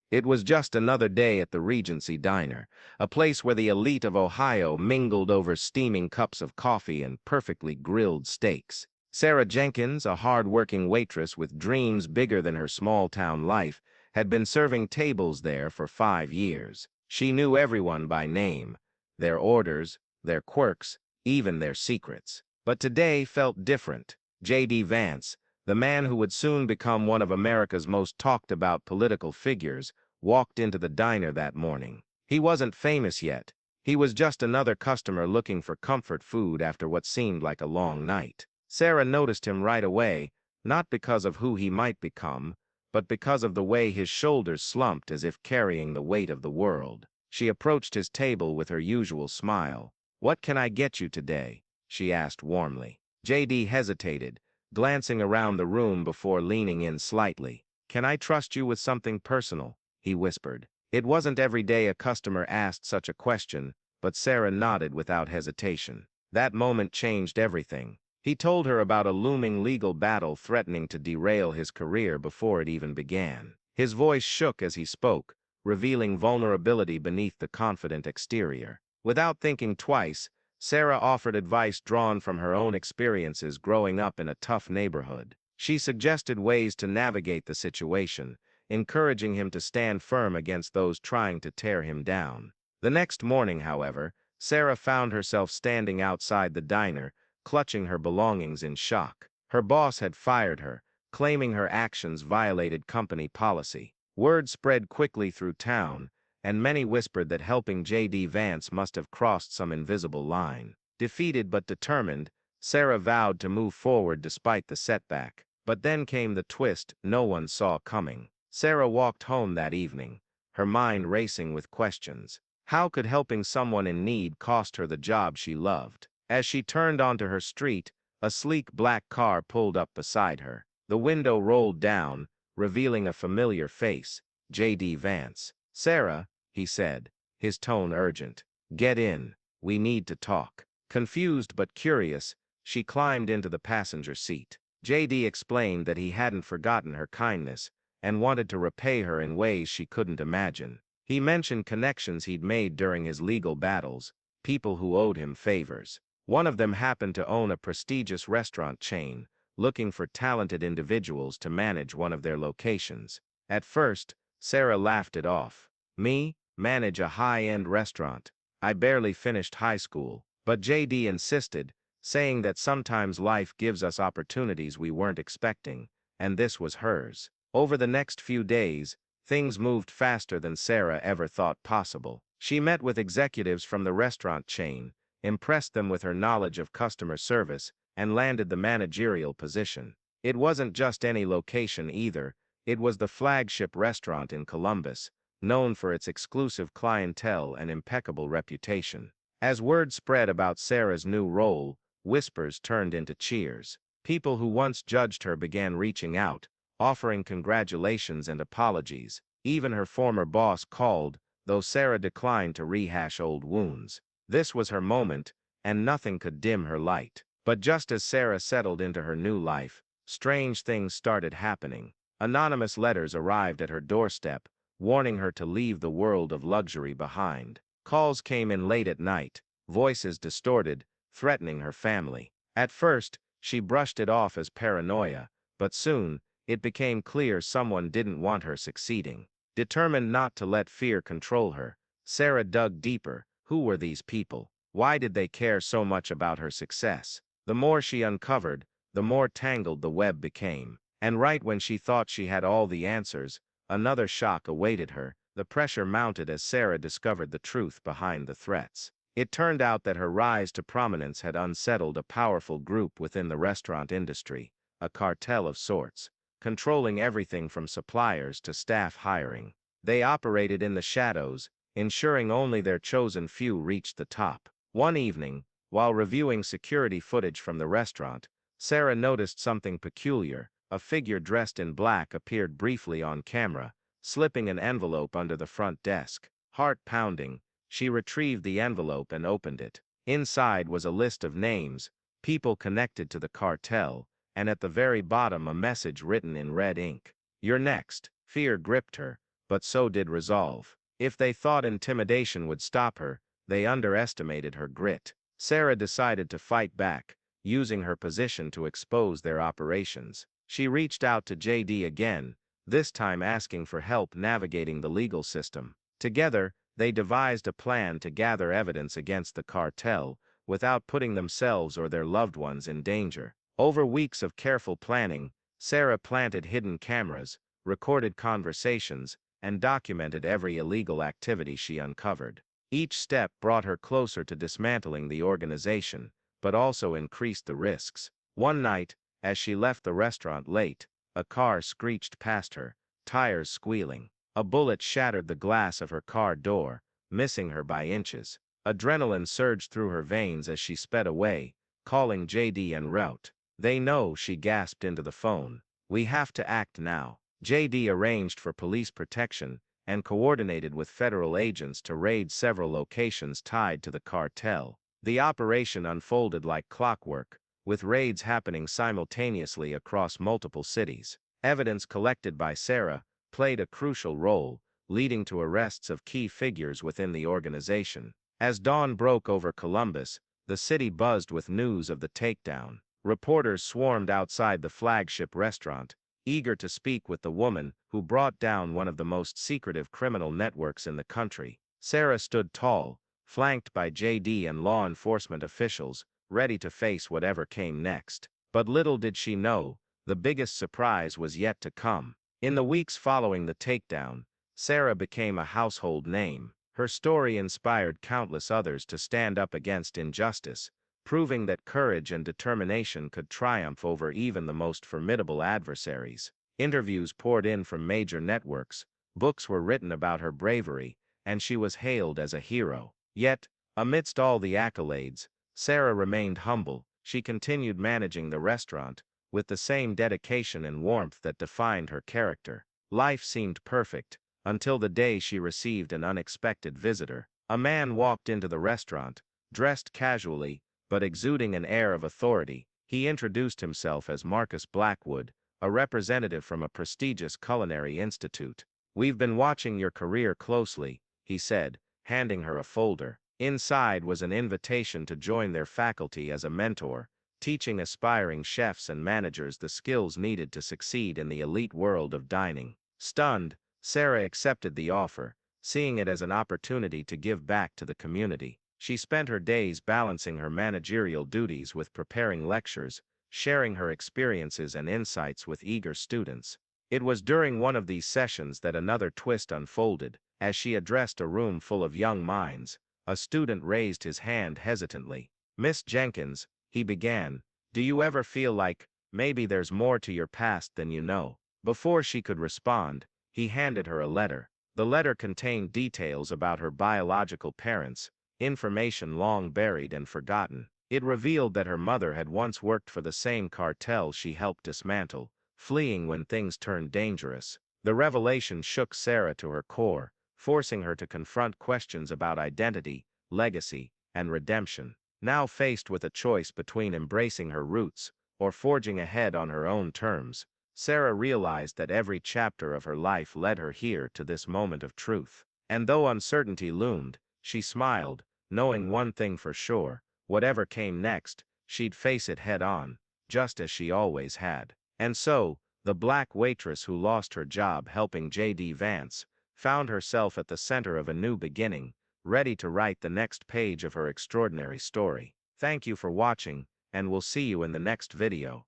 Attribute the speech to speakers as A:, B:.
A: It was just another day at the Regency Diner, a place where the elite of Ohio mingled over steaming cups of coffee and perfectly grilled steaks. Sarah Jenkins, a hard-working waitress with dreams bigger than her small-town life, had been serving tables there for 5 years. She knew everyone by name, their orders, their quirks, even their secrets. But today felt different. Vance, the man who would soon become one of America's most talked-about political figures, walked into the diner that morning. He wasn't famous yet. He was just another customer looking for comfort food after what seemed like a long night. Sarah noticed him right away, not because of who he might become, but because of the way his shoulders slumped as if carrying the weight of the world. She approached his table with her usual smile. "What can I get you today?" she asked warmly. JD hesitated, glancing around the room before leaning in slightly. "Can I trust you with something personal?" he whispered. It wasn't every day a customer asked such a question, but Sarah nodded without hesitation. That moment changed everything. He told her about a looming legal battle threatening to derail his career before it even began. His voice shook as he spoke, revealing vulnerability beneath the confident exterior. Without thinking twice, Sarah offered advice drawn from her own experiences growing up in a tough neighborhood. She suggested ways to navigate the situation, encouraging him to stand firm against those trying to tear him down. The next morning, however, Sarah found herself standing outside the diner, clutching her belongings in shock. Her boss had fired her, claiming her actions violated company policy. Word spread quickly through town, and many whispered that helping J.D. Vance must have crossed some invisible line. Defeated but determined, Sarah vowed to move forward despite the setback. But then came the twist no one saw coming. Sarah walked home that evening, her mind racing with questions. How could helping someone in need cost her the job she loved? As she turned onto her street, a sleek black car pulled up beside her. The window rolled down, revealing a familiar face, J.D. Vance. "Sarah," he said, his tone urgent. "Get in. We need to talk." Confused but curious, she climbed into the passenger seat. J.D. explained that he hadn't forgotten her kindness and wanted to repay her in ways she couldn't imagine. He mentioned connections he'd made during his legal battles, people who owed him favors. One of them happened to own a prestigious restaurant chain, looking for talented individuals to manage one of their locations. At first, Sarah laughed it off. "Me? Manage a high-end restaurant? I barely finished high school." But JD insisted, saying that sometimes life gives us opportunities we weren't expecting, and this was hers. Over the next few days, things moved faster than Sarah ever thought possible. She met with executives from the restaurant chain, impressed them with her knowledge of customer service, and landed the managerial position. It wasn't just any location either, it was the flagship restaurant in Columbus, known for its exclusive clientele and impeccable reputation. As word spread about Sarah's new role, whispers turned into cheers. People who once judged her began reaching out, offering congratulations and apologies. Even her former boss called, though Sarah declined to rehash old wounds. This was her moment, and nothing could dim her light. But just as Sarah settled into her new life, strange things started happening. Anonymous letters arrived at her doorstep, warning her to leave the world of luxury behind. Calls came in late at night, voices distorted, threatening her family. At first, she brushed it off as paranoia, but soon, it became clear someone didn't want her succeeding. Determined not to let fear control her, Sarah dug deeper. Who were these people? Why did they care so much about her success? The more she uncovered, the more tangled the web became. And right when she thought she had all the answers, another shock awaited her. The pressure mounted as Sarah discovered the truth behind the threats. It turned out that her rise to prominence had unsettled a powerful group within the restaurant industry, a cartel of sorts, controlling everything from suppliers to staff hiring. They operated in the shadows, ensuring only their chosen few reached the top. One evening, while reviewing security footage from the restaurant, Sarah noticed something peculiar. A figure dressed in black appeared briefly on camera, slipping an envelope under the front desk. Heart pounding, she retrieved the envelope and opened it. Inside was a list of names, people connected to the cartel, and at the very bottom a message written in red ink. "You're next." Fear gripped her, but so did resolve. If they thought intimidation would stop her, they underestimated her grit. Sarah decided to fight back, using her position to expose their operations. She reached out to JD again, this time asking for help navigating the legal system. Together, they devised a plan to gather evidence against the cartel, without putting themselves or their loved ones in danger. Over weeks of careful planning, Sarah planted hidden cameras, recorded conversations, and documented every illegal activity she uncovered. Each step brought her closer to dismantling the organization, but also increased the risks. One night, as she left the restaurant late, a car screeched past her, tires squealing. A bullet shattered the glass of her car door, missing her by inches. Adrenaline surged through her veins as she sped away, calling JD en route. "They know," she gasped into the phone. "We have to act now." JD arranged for police protection and coordinated with federal agents to raid several locations tied to the cartel. The operation unfolded like clockwork, with raids happening simultaneously across multiple cities. Evidence collected by Sarah played a crucial role, leading to arrests of key figures within the organization. As dawn broke over Columbus, the city buzzed with news of the takedown. Reporters swarmed outside the flagship restaurant, eager to speak with the woman who brought down one of the most secretive criminal networks in the country. Sarah stood tall, flanked by JD and law enforcement officials, ready to face whatever came next. But little did she know, the biggest surprise was yet to come. In the weeks following the takedown, Sarah became a household name. Her story inspired countless others to stand up against injustice, proving that courage and determination could triumph over even the most formidable adversaries. Interviews poured in from major networks, books were written about her bravery, and she was hailed as a hero. Yet, amidst all the accolades, Sarah remained humble. She continued managing the restaurant, with the same dedication and warmth that defined her character. Life seemed perfect, until the day she received an unexpected visitor. A man walked into the restaurant, dressed casually, but exuding an air of authority. He introduced himself as Marcus Blackwood, a representative from a prestigious culinary institute. "We've been watching your career closely," he said, handing her a folder. Inside was an invitation to join their faculty as a mentor, teaching aspiring chefs and managers the skills needed to succeed in the elite world of dining. Stunned, Sarah accepted the offer, seeing it as an opportunity to give back to the community. She spent her days balancing her managerial duties with preparing lectures, sharing her experiences and insights with eager students. It was during one of these sessions that another twist unfolded. As she addressed a room full of young minds, a student raised his hand hesitantly. "Miss Jenkins," he began, "do you ever feel like maybe there's more to your past than you know?" Before she could respond, he handed her a letter. The letter contained details about her biological parents, information long buried and forgotten. It revealed that her mother had once worked for the same cartel she helped dismantle, fleeing when things turned dangerous. The revelation shook Sarah to her core, forcing her to confront questions about identity, legacy, and redemption. Now faced with a choice between embracing her roots or forging ahead on her own terms, Sarah realized that every chapter of her life led her here to this moment of truth. And though uncertainty loomed, she smiled, knowing one thing for sure: whatever came next, she'd face it head on, just as she always had. And so, the black waitress who lost her job helping JD Vance found herself at the center of a new beginning, ready to write the next page of her extraordinary story. Thank you for watching, and we'll see you in the next video.